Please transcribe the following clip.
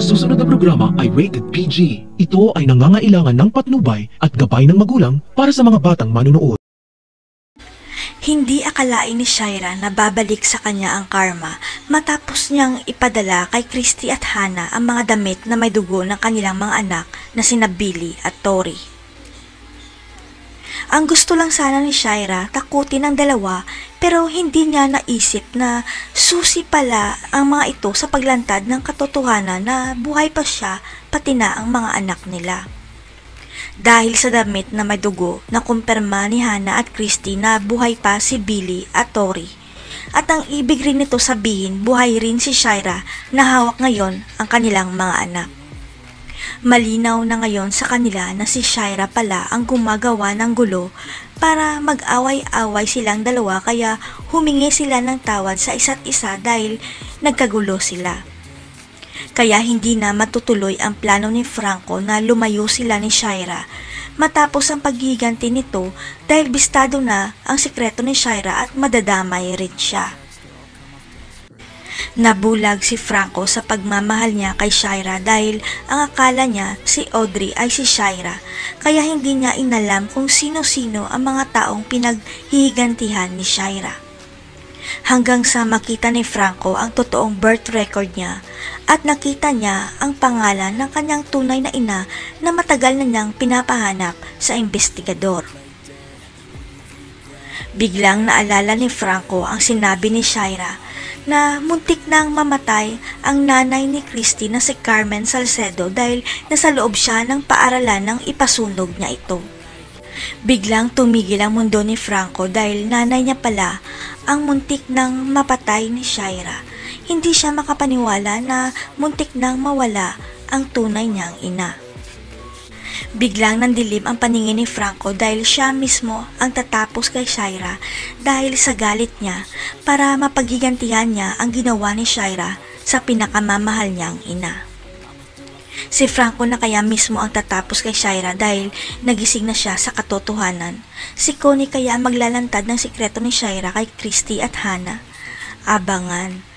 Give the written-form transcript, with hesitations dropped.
susunod na programa ay rated PG. Ito ay nangangailangan ng patnubay at gabay ng magulang para sa mga batang manunood. Hindi akalain ni Shaira na babalik sa kanya ang karma matapos niyang ipadala kay Christy at Hannah ang mga damit na may dugo ng kanilang mga anak na sina Billy at Tori. Ang gusto lang sana ni Shaira takutin ang dalawa pero hindi niya naisip na susi pala ang mga ito sa paglantad ng katotohanan na buhay pa siya pati na ang mga anak nila. Dahil sa damit na may dugo na kumpirma ni Hannah at Christy na buhay pa si Billy at Tori. At ang ibig rin nito sabihin buhay rin si Shaira na hawak ngayon ang kanilang mga anak. Malinaw na ngayon sa kanila na si Shaira pala ang gumagawa ng gulo para mag-away-away silang dalawa kaya humingi sila ng tawad sa isa't isa dahil nagkagulo sila. Kaya hindi na matutuloy ang plano ni Franco na lumayo sila ni Shaira matapos ang paghiganti nito dahil bistado na ang sikreto ni Shaira at madadamay rin siya. Nabulag si Franco sa pagmamahal niya kay Shaira dahil ang akala niya si Audrey ay si Shaira kaya hindi niya inalam kung sino-sino ang mga taong pinaghihigantihan ni Shaira. Hanggang sa makita ni Franco ang totoong birth record niya at nakita niya ang pangalan ng kanyang tunay na ina na matagal na niyang pinapahanap sa investigador. Biglang naalala ni Franco ang sinabi ni Shaira na muntik nang mamatay ang nanay ni Christy na si Carmen Salcedo dahil nasa loob siya ng paaralan nang ipasunog niya ito. Biglang tumigil ang mundo ni Franco dahil nanay niya pala ang muntik nang mapatay ni Shaira. Hindi siya makapaniwala na muntik nang mawala ang tunay niyang ina. Biglang nandilim ang paningin ni Franco dahil siya mismo ang tatapos kay Shaira dahil sa galit niya para mapaghigantihan niya ang ginawa ni Shaira sa pinakamamahal niyang ina. Si Franco na kaya mismo ang tatapos kay Shaira dahil nagising na siya sa katotohanan. Si Connie kaya maglalantad ng sikreto ni Shaira kay Christy at Hannah. Abangan.